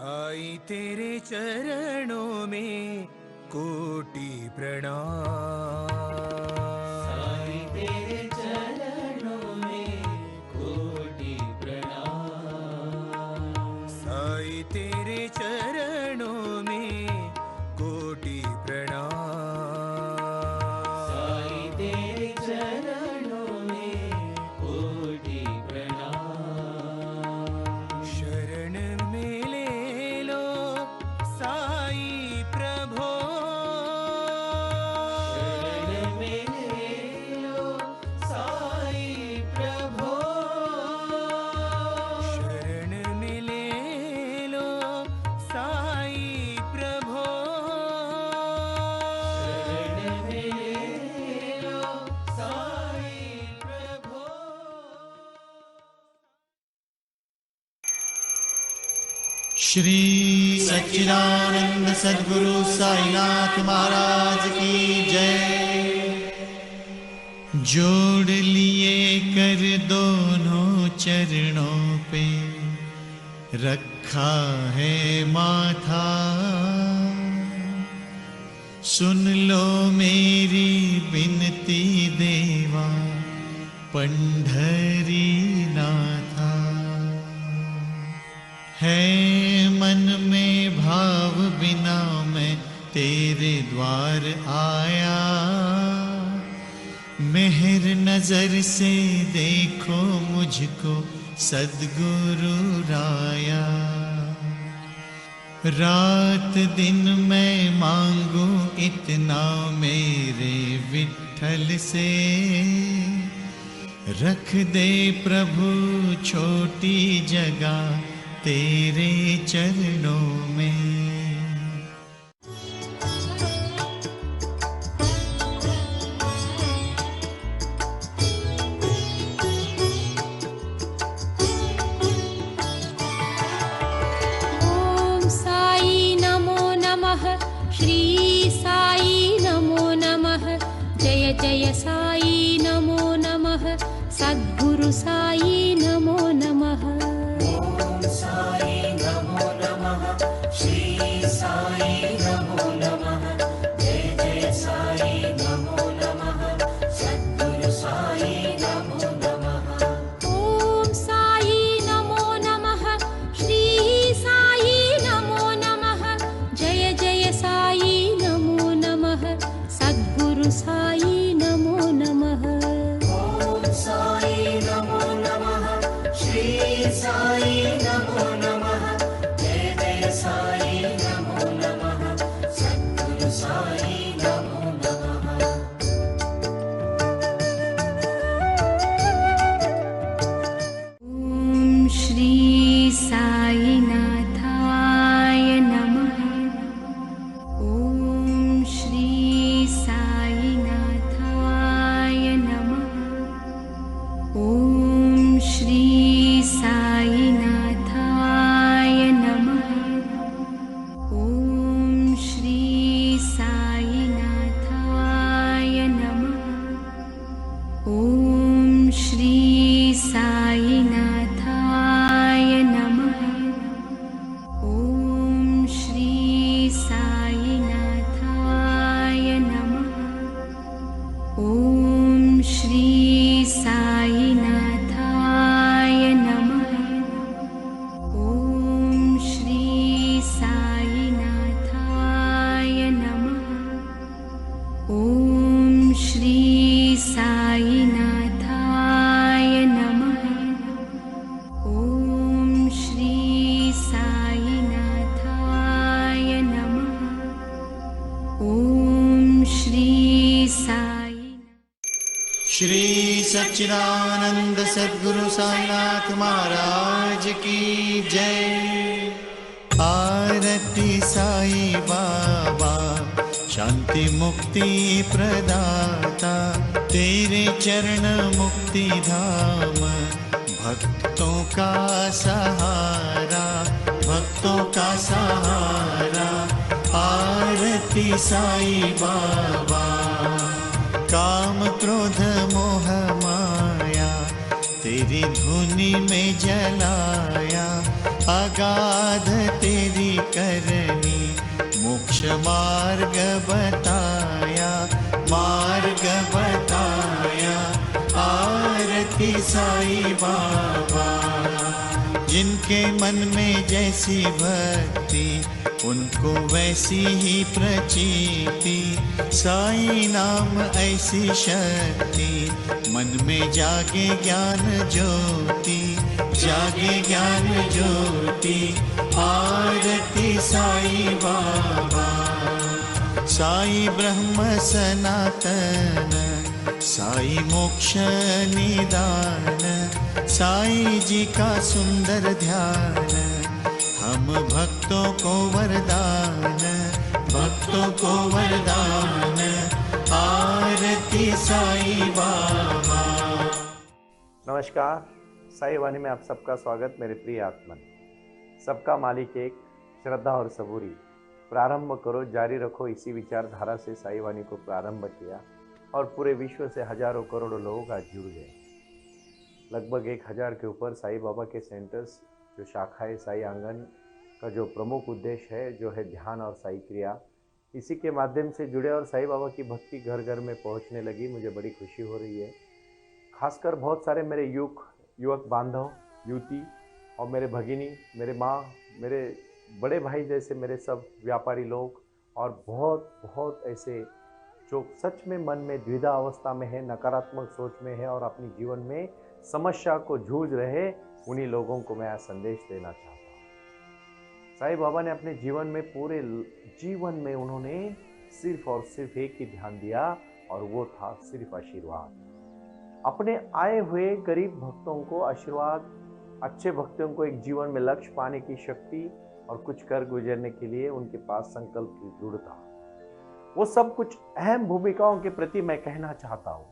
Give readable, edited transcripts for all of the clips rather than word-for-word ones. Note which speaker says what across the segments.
Speaker 1: साई तेरे चरणों में कोटि प्रणाम।
Speaker 2: साई तेरे चरणों में कोटि प्रणाम।
Speaker 1: साई तेरे चरणों में कोटि प्रणाम।
Speaker 2: साई तेरे चरणों में कोटि प्रणाम।
Speaker 1: शरण में ले लो साई प्रभो।
Speaker 2: शरण में ले लो साई प्रभो।
Speaker 1: शरण में ले लो साई प्रभो।
Speaker 2: शरण में ले लो साई प्रभो।
Speaker 3: श्री सच्चिदानंद सद्गुरु साईनाथ महाराज की जय। जोड़ लिए कर दोनों चरणों पे रखा है माथा। सुन लो मेरी विनती देवा पंढरी नाथा। है मन में भाव बिना मैं तेरे द्वार आया। मेहर नजर से देखो मुझको सद्गुरु राया। रात दिन मैं मांगू इतना मेरे विठ्ठल से। रख दे प्रभु छोटी जगह तेरे चरणों में।
Speaker 4: ओम साई नमो नमः। श्री साई नमो नमः। जय जय साई नमो नमः। सद्गुरु साई नमो नमः।
Speaker 2: ओम साई नमो नमः। श्री साई नमो नमः। जय जय साई नमो नमः। सद्गुरु साई नमो नमः।
Speaker 4: ओम साई नमो नमः। श्री साई नमो नमः। जय जय साई नमो नमः। सद्गुरु साई नमो नमः।
Speaker 2: ओम साई नमो नमः। श्री साई नमो नमः। जय जय साई नमो नमः। सद्गुरु साई नमो नमः।
Speaker 4: ओम श्री साईनाथाय नमः। ओम श्री साईनाथाय नमः। ओम श्री साईनाथाय नमः। ओम श्री साईनाथाय नमः। ओम श्री साईनाथाय नमः। ओम श्री साईनाथाय नमः। ओम श्री साईनाथाय नमः। ओम श्री साईनाथाय नमः। ओम श्री साईनाथाय नमः। ओम श्री साईनाथाय नमः। ओम श्री साई।
Speaker 3: श्री सच्चिदानंद सद्गुरु साईनाथ महाराज की जय। आरती साई बाबा शांति मुक्ति प्रदाता। तेरे चरण मुक्ति धाम भक्तों का सहारा। भक्तों का सहारा। आरती साई बाबा। काम क्रोध मोह माया तेरी धुनी में जलाया। अगाध तेरी करनी मोक्ष मार्ग बताया, मार्ग बताया। आरती साई बाबा। जिनके मन में जैसी भक्ति उनको वैसी ही प्रचीति, साई नाम ऐसी शक्ति, मन में जागे ज्ञान ज्योति, जागे ज्ञान ज्योति। आरती साई बाबा। साई ब्रह्म सनातन, साई मोक्ष निदान, साई जी का सुंदर ध्यान, हम भक्तों को वरदान, भक्तों को वरदान। आरती साई बाबा।
Speaker 5: नमस्कार, साई वाणी में आप सबका स्वागत। मेरे प्रिय आत्मन, सबका मालिक एक, श्रद्धा और सबूरी। प्रारंभ करो, जारी रखो, इसी विचारधारा से साई वाणी को प्रारंभ किया और पूरे विश्व से हजारों करोड़ों लोग आज जुड़ गए। लगभग 1000 के ऊपर साई बाबा के सेंटर्स, जो शाखाएं साई आंगन का जो प्रमुख उद्देश्य है, जो है ध्यान और साई क्रिया, इसी के माध्यम से जुड़े और साई बाबा की भक्ति घर घर में पहुंचने लगी। मुझे बड़ी खुशी हो रही है। खासकर बहुत सारे मेरे युवक बांधव, युवती और मेरे भगिनी, मेरे माँ, मेरे बड़े भाई जैसे मेरे सब व्यापारी लोग और बहुत ऐसे जो सच में मन में द्विधा अवस्था में है, नकारात्मक सोच में है और अपनी जीवन में समस्या को जूझ रहे, उन्हीं लोगों को मैं आज संदेश देना चाहता हूँ। साई बाबा ने अपने जीवन में, पूरे जीवन में उन्होंने सिर्फ और सिर्फ एक ही ध्यान दिया और वो था सिर्फ आशीर्वाद। अपने आए हुए गरीब भक्तों को आशीर्वाद, अच्छे भक्तों को एक जीवन में लक्ष्य पाने की शक्ति और कुछ कर गुजरने के लिए उनके पास संकल्प की दृढ़ता, वो सब कुछ अहम भूमिकाओं के प्रति मैं कहना चाहता हूँ।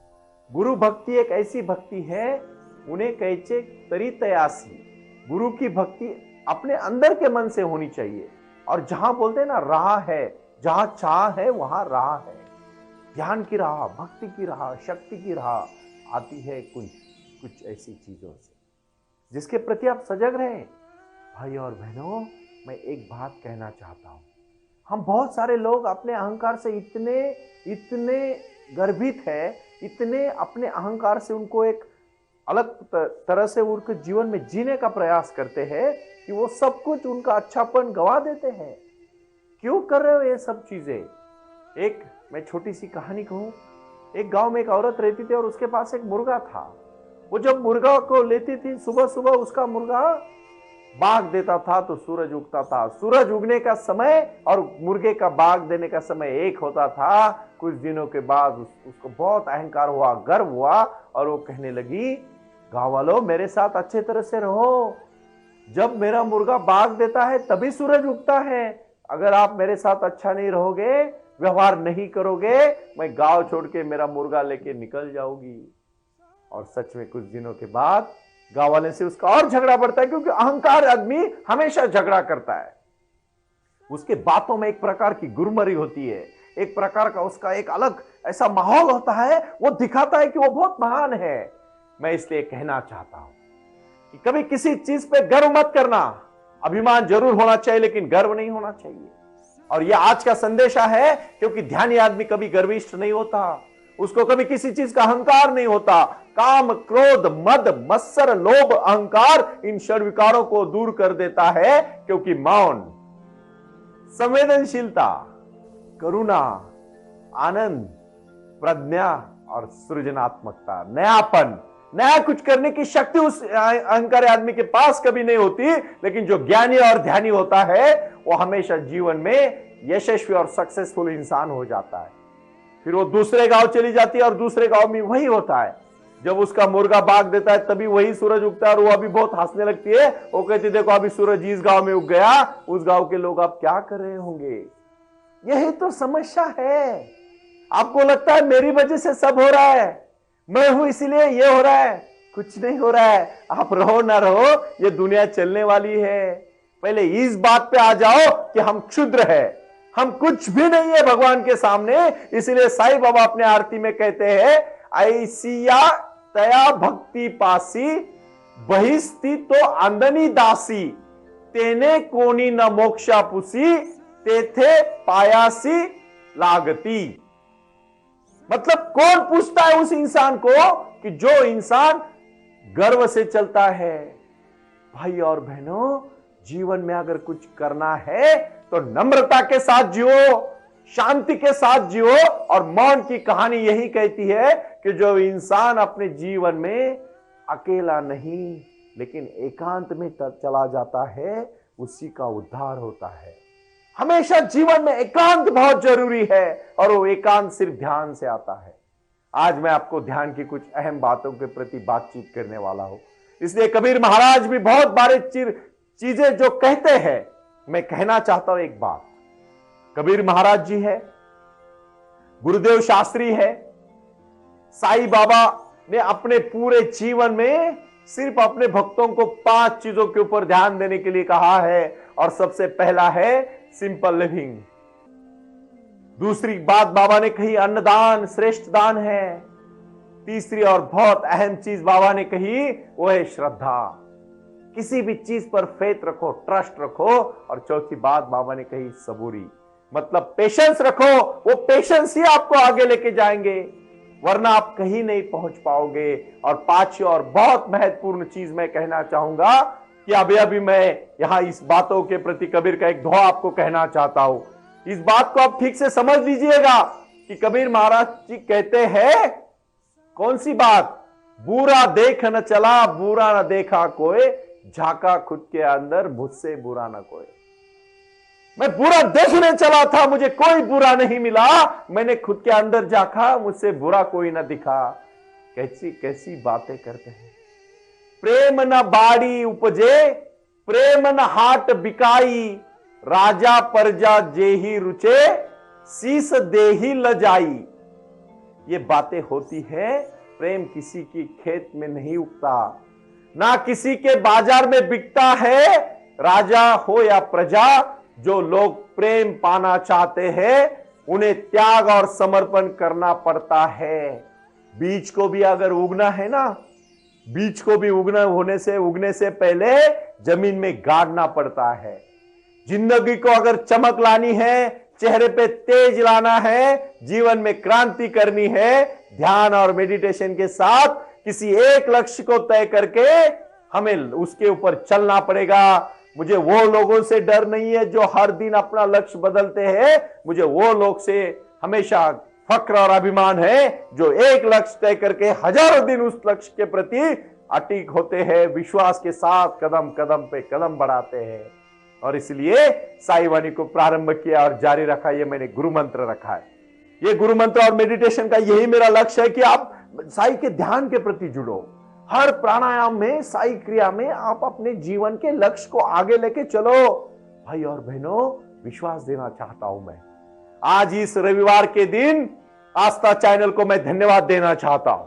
Speaker 5: गुरु भक्ति एक ऐसी भक्ति है, उन्हें कहचे तरी तयासी। गुरु की भक्ति अपने अंदर के मन से होनी चाहिए। और जहां बोलते हैं ना, राह है, जहां चाह है वहां राह है। ध्यान की राह, भक्ति की राह, शक्ति की राह आती है कुछ ऐसी चीजों से जिसके प्रति आप सजग रहें। भाई और बहनों, मैं एक बात कहना चाहता हूं। हम बहुत सारे लोग अपने अहंकार से इतने गर्भित है, इतने अपने अहंकार से उनको एक अलग तरह से उनके जीवन में जीने का प्रयास करते हैं कि वो सब कुछ, उनका अच्छापन गवा देते हैं। क्यों कर रहे हो ये सब चीजें? एक मैं छोटी सी कहानी कहूं। एक गांव में एक औरत रहती थी और उसके पास एक मुर्गा था। वो जब मुर्गा को लेती थी, सुबह सुबह उसका मुर्गा बाग देता था तो सूरज उगता था। सूरज उगने का समय और मुर्गे का बाग देने का समय एक होता था। कुछ दिनों के बाद उसको बहुत अहंकार हुआ, गर्व हुआ और वो कहने लगी, गाँव वालों, मेरे साथ अच्छे तरह से रहो। जब मेरा मुर्गा बाग देता है तभी सूरज उगता है। अगर आप मेरे साथ अच्छा नहीं रहोगे, व्यवहार नहीं करोगे, मैं गांव छोड़ के मेरा मुर्गा लेके निकल जाऊंगी। और सच में कुछ दिनों के बाद गांव वाले से उसका और झगड़ा बढ़ता है, क्योंकि अहंकार आदमी हमेशा झगड़ा करता है। उसके बातों में एक प्रकार की गुरमरी होती है, एक प्रकार का उसका एक अलग ऐसा माहौल होता है, वो दिखाता है कि वो बहुत महान है। मैं इसलिए कहना चाहता हूं कि कभी किसी चीज पे गर्व मत करना। अभिमान जरूर होना चाहिए लेकिन गर्व नहीं होना चाहिए। और यह आज का संदेशा है, क्योंकि ध्यानी आदमी कभी गर्विष्ठ नहीं होता, उसको कभी किसी चीज का अहंकार नहीं होता। काम, क्रोध, मद, मत्सर, लोभ, अहंकार इन षड्विकारों को दूर कर देता है, क्योंकि मौन, संवेदनशीलता, करुणा, आनंद, प्रज्ञा और सृजनात्मकता, नया कुछ करने की शक्ति उस अहंकारी आदमी के पास कभी नहीं होती। लेकिन जो ज्ञानी और ध्यानी होता है वो हमेशा जीवन में यशस्वी और सक्सेसफुल इंसान हो जाता है। फिर वो दूसरे गांव चली जाती है और दूसरे गांव में वही होता है। जब उसका मुर्गा बाग देता है तभी वही सूरज उगता है और वो अभी बहुत हंसने लगती है। वो कहती, देखो अभी सूरज इस गांव में उग गया, उस गांव के लोग आप क्या कर रहे होंगे? यही तो समस्या है। आपको लगता है मेरी वजह से सब हो रहा है, मैं हूं इसीलिए ये हो रहा है। कुछ नहीं हो रहा है। आप रहो ना रहो, ये दुनिया चलने वाली है। पहले इस बात पे आ जाओ कि हम क्षुद्र है, हम कुछ भी नहीं है भगवान के सामने। इसलिए साईं बाबा अपने आरती में कहते हैं, ऐसिया तया भक्ति पासी, बहिस्थित तो आंदनी दासी। तेने कोनी न मोक्षा पुसी तेथे पायासी लागती। मतलब कौन पूछता है उस इंसान को कि जो इंसान गर्व से चलता है। भाई और बहनों, जीवन में अगर कुछ करना है तो नम्रता के साथ जियो, शांति के साथ जियो। और मौन की कहानी यही कहती है कि जो इंसान अपने जीवन में अकेला नहीं लेकिन एकांत में चला जाता है, उसी का उद्धार होता है। हमेशा जीवन में एकांत बहुत जरूरी है और वो एकांत सिर्फ ध्यान से आता है। आज मैं आपको ध्यान की कुछ अहम बातों के प्रति बातचीत करने वाला हूं। इसलिए कबीर महाराज भी बहुत बारे चीजें जो कहते हैं, मैं कहना चाहता हूं एक बात। कबीर महाराज जी है, गुरुदेव शास्त्री है, साईं बाबा ने अपने पूरे जीवन में सिर्फ अपने भक्तों को 5 चीजों के ऊपर ध्यान देने के लिए कहा है। और सबसे पहला है सिंपल लिविंग। दूसरी बात बाबा ने कही अन्नदान श्रेष्ठ दान है। तीसरी और बहुत अहम चीज बाबा ने कही वो है श्रद्धा। किसी भी चीज पर फेथ रखो, ट्रस्ट रखो। और चौथी बात बाबा ने कही सबूरी, मतलब पेशेंस रखो। वो पेशेंस ही आपको आगे लेके जाएंगे, वरना आप कहीं नहीं पहुंच पाओगे। और पांचवी और बहुत महत्वपूर्ण चीज मैं कहना चाहूंगा कि अभी मैं यहां इस बातों के प्रति कबीर का एक दोहा आपको कहना चाहता हूं। इस बात को आप ठीक से समझ लीजिएगा कि कबीर महाराज जी कहते हैं कौन सी बात, बुरा देख न चला बुरा न देखा कोई, झांका खुद के अंदर मुझसे बुरा न कोई। मैं बुरा देखने चला था, मुझे कोई बुरा नहीं मिला। मैंने खुद के अंदर झांका, मुझसे बुरा कोई न दिखा। कैसी कैसी बातें करते हैं। प्रेम न बाड़ी उपजे प्रेम न हाट बिकाई, राजा प्रजा जेही रुचे शीस देही लजाई। ये बातें होती है। प्रेम किसी की खेत में नहीं उगता, ना किसी के बाजार में बिकता है। राजा हो या प्रजा, जो लोग प्रेम पाना चाहते हैं उन्हें त्याग और समर्पण करना पड़ता है। बीज को भी अगर उगना है ना, बीज को भी उगने से पहले जमीन में गाड़ना पड़ता है। जिंदगी को अगर चमक लानी है, चेहरे पे तेज लाना है, जीवन में क्रांति करनी है, ध्यान और मेडिटेशन के साथ किसी एक लक्ष्य को तय करके हमें उसके ऊपर चलना पड़ेगा। मुझे वो लोगों से डर नहीं है जो हर दिन अपना लक्ष्य बदलते हैं। मुझे वो लोग से हमेशा फक्र और अभिमान है जो एक लक्ष्य तय करके हजारों दिन उस लक्ष्य के प्रति अटिक होते हैं, विश्वास के साथ कदम कदम पे कदम बढ़ाते हैं। और इसलिए साईं वाणी को प्रारंभ किया और जारी रखा। ये मैंने गुरु मंत्र रखा है। ये गुरु मंत्र और मेडिटेशन का यही मेरा लक्ष्य है कि आप साईं के ध्यान के प्रति जुड़ो। हर प्राणायाम में, साईं क्रिया में आप अपने जीवन के लक्ष्य को आगे लेके चलो। भाई और बहनों, विश्वास देना चाहता हूं मैं आज इस रविवार के दिन आस्था चैनल को मैं धन्यवाद देना चाहता हूं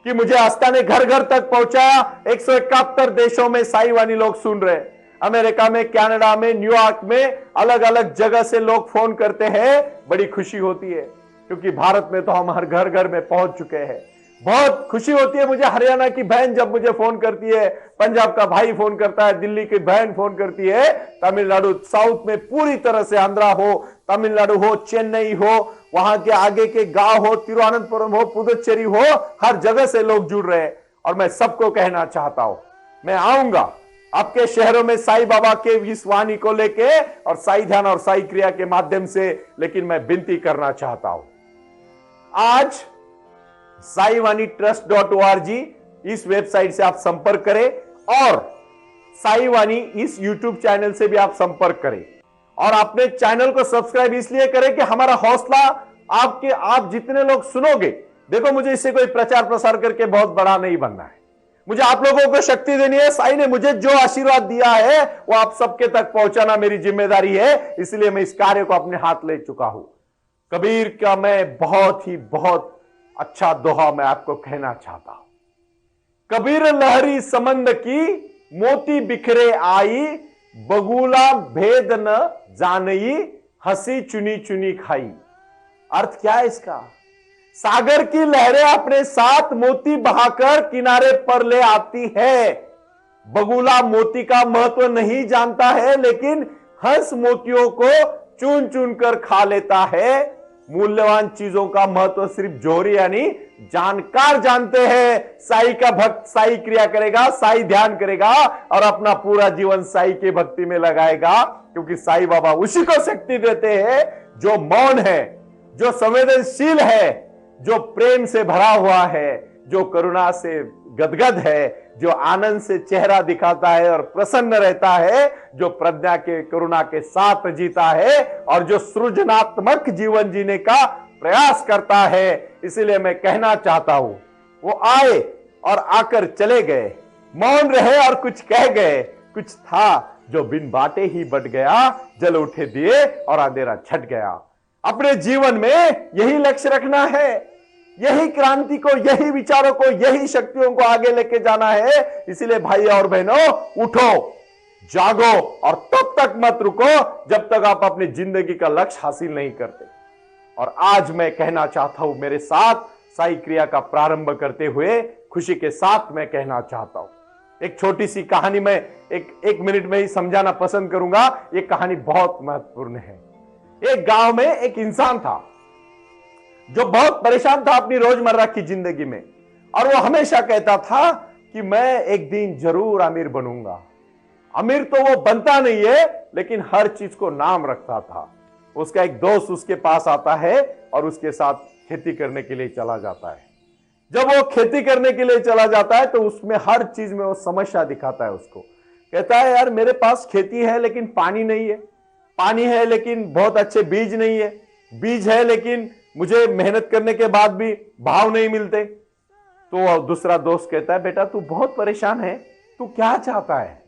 Speaker 5: कि मुझे आस्था ने घर घर तक पहुंचाया। 171 देशों में साईं वाणी लोग सुन रहे, अमेरिका में, कनाडा में, न्यूयॉर्क में, अलग अलग जगह से लोग फोन करते हैं। बड़ी खुशी होती है क्योंकि भारत में तो हम हर घर घर में पहुंच चुके हैं। बहुत खुशी होती है मुझे हरियाणा की बहन जब मुझे फोन करती है, पंजाब का भाई फोन करता है, दिल्ली की बहन फोन करती है, तमिलनाडु, साउथ में पूरी तरह से, आंध्रा हो, तमिलनाडु हो, चेन्नई हो, वहां के आगे के गांव हो, तिरुवनंतपुरम हो, पुदुचेरी हो, हर जगह से लोग जुड़ रहे हैं। और मैं सबको कहना चाहता हूं, मैं आऊंगा आपके शहरों में साईं बाबा के इस वाणी को लेके और साईं ध्यान और साईं क्रिया के माध्यम से। लेकिन मैं विनती करना चाहता हूं, आज saiwani.trust.org इस वेबसाइट से आप संपर्क करें और साईं वाणी इस यूट्यूब चैनल से भी आप संपर्क करें। और अपने चैनल को सब्सक्राइब इसलिए करें कि हमारा हौसला आप जितने लोग सुनोगे, देखो मुझे इससे कोई प्रचार प्रसार करके बहुत बड़ा नहीं बनना है। मुझे आप लोगों को शक्ति देनी है। साईं ने मुझे जो आशीर्वाद दिया है वो आप सबके तक पहुंचाना मेरी जिम्मेदारी है। इसलिए मैं इस कार्य को अपने हाथ ले चुका हूं। कबीर का मैं बहुत अच्छा दोहा मैं आपको कहना चाहता हूं। कबीर लहरी समंद की मोती बिखरे आई, बगुला भेद न जानई, हंसी चुनी चुनी खाई। अर्थ क्या है इसका? सागर की लहरें अपने साथ मोती बहाकर किनारे पर ले आती है, बगुला मोती का महत्व नहीं जानता है, लेकिन हंस मोतियों को चुन चुन कर खा लेता है। मूल्यवान चीजों का महत्व सिर्फ जोहरी यानी जानकार जानते हैं। साई का भक्त साई क्रिया करेगा, साई ध्यान करेगा और अपना पूरा जीवन साई की भक्ति में लगाएगा, क्योंकि साई बाबा उसी को शक्ति देते हैं जो मौन है, जो संवेदनशील है, जो प्रेम से भरा हुआ है, जो करुणा से गदगद है, जो आनंद से चेहरा दिखाता है और प्रसन्न रहता है, जो प्रज्ञा के करुणा के साथ जीता है और जो सृजनात्मक जीवन जीने का प्रयास करता है। इसीलिए मैं कहना चाहता हूं, वो आए और आकर चले गए, मौन रहे और कुछ कह गए। कुछ था जो बिन बाटे ही बट गया, जल उठे दिए और अंधेरा छट गया। अपने जीवन में यही लक्ष्य रखना है, यही क्रांति को, यही विचारों को, यही शक्तियों को आगे लेके जाना है। इसीलिए भाई और बहनों, उठो, जागो और तब तक मत रुको जब तक आप अपनी जिंदगी का लक्ष्य हासिल नहीं करते। और आज मैं कहना चाहता हूं, मेरे साथ साई क्रिया का प्रारंभ करते हुए खुशी के साथ मैं कहना चाहता हूं। एक छोटी सी कहानी मैं एक मिनट में ही समझाना पसंद करूंगा। ये कहानी बहुत महत्वपूर्ण है। एक गांव में एक इंसान था जो बहुत परेशान था अपनी रोजमर्रा की जिंदगी में, और वो हमेशा कहता था कि मैं एक दिन जरूर अमीर बनूंगा। अमीर तो वो बनता नहीं है, लेकिन हर चीज को नाम रखता था। उसका एक दोस्त उसके पास आता है और उसके साथ खेती करने के लिए चला जाता है। जब वो खेती करने के लिए चला जाता है तो उसमें हर चीज में वो समस्या दिखाता है। उसको कहता है, यार मेरे पास खेती है लेकिन पानी नहीं है, पानी है लेकिन बहुत अच्छे बीज नहीं है, बीज है लेकिन मुझे मेहनत करने के बाद भी भाव नहीं मिलते। तो दूसरा दोस्त कहता है, बेटा तू बहुत परेशान है, तू क्या चाहता है?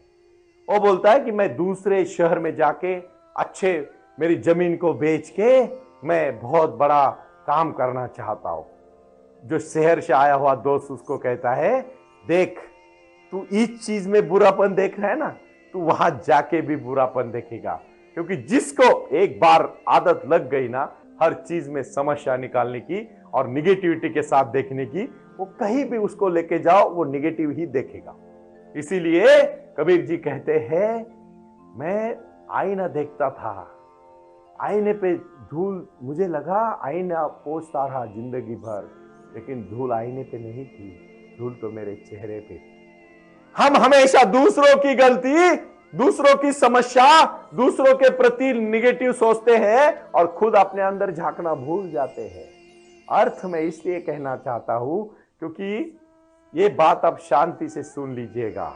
Speaker 5: वो बोलता है कि मैं दूसरे शहर में जाके अच्छे मेरी जमीन को बेच के मैं बहुत बड़ा काम करना चाहता हूं। जो शहर से आया हुआ दोस्त उसको कहता है, देख तू इस चीज में बुरापन देख रहा है ना, तू वहां जाके भी बुरापन देखेगा, क्योंकि जिसको एक बार आदत लग गई ना हर चीज में समस्या निकालने की और निगेटिविटी के साथ देखने की, वो कहीं भी उसको लेके जाओ वो निगेटिव ही देखेगा। इसीलिए कबीर जी कहते हैं, मैं आईना देखता था, आईने पे धूल, मुझे लगा आईना पोंछता रहा जिंदगी भर, लेकिन धूल आईने पे नहीं थी, धूल तो मेरे चेहरे पे। हम हमेशा दूसरों की गलती, दूसरों की समस्या, दूसरों के प्रति निगेटिव सोचते हैं और खुद अपने अंदर झांकना भूल जाते हैं। अर्थ में इसलिए कहना चाहता हूं क्योंकि ये बात अब शांति से सुन लीजिएगा।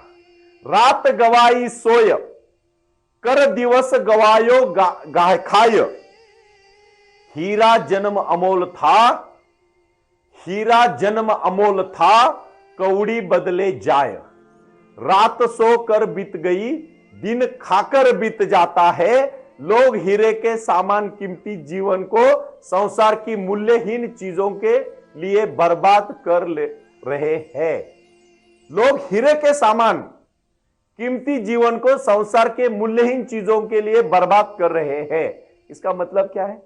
Speaker 5: रात गवाई सोय, कर दिवस गवायो गाय खाय, हीरा जन्म अमोल था, हीरा जन्म अमोल था, कौड़ी बदले जाय। रात सो कर बीत गई, दिन खाकर बीत जाता है। लोग हीरे के सामान कीमती जीवन को संसार की मूल्यहीन चीजों के लिए बर्बाद कर ले रहे हैं। लोग हीरे के सामान कीमती जीवन को संसार के मूल्यहीन चीजों के लिए बर्बाद कर रहे हैं। इसका मतलब क्या है?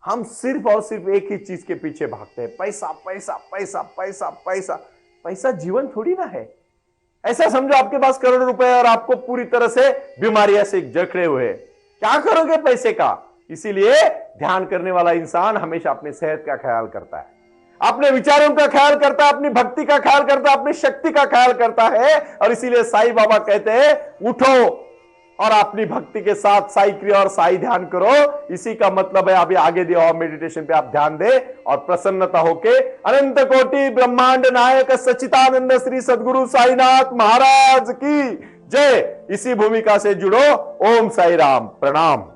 Speaker 5: हम सिर्फ और सिर्फ एक ही चीज के पीछे भागते हैं, पैसा पैसा पैसा पैसा पैसा। पैसा जीवन थोड़ी ना है। ऐसा समझो आपके पास करोड़ रुपए और आपको पूरी तरह से बीमारियां से जकड़े हुए, क्या करोगे पैसे का? इसीलिए ध्यान करने वाला इंसान हमेशा अपनी सेहत का ख्याल करता है, अपने विचारों का ख्याल करता है, अपनी भक्ति का ख्याल करता है, अपनी शक्ति का ख्याल करता है। और इसीलिए साईं बाबा कहते हैं, उठो और अपनी भक्ति के साथ साई क्रिया और साई ध्यान करो। इसी का मतलब है अभी आगे दिया हुआ मेडिटेशन पे आप ध्यान दे और प्रसन्नता होके अनंत कोटि ब्रह्मांड नायक सच्चिदानंद श्री सद्गुरु साईनाथ महाराज की जय। इसी भूमिका से जुड़ो। ओम साई राम। प्रणाम।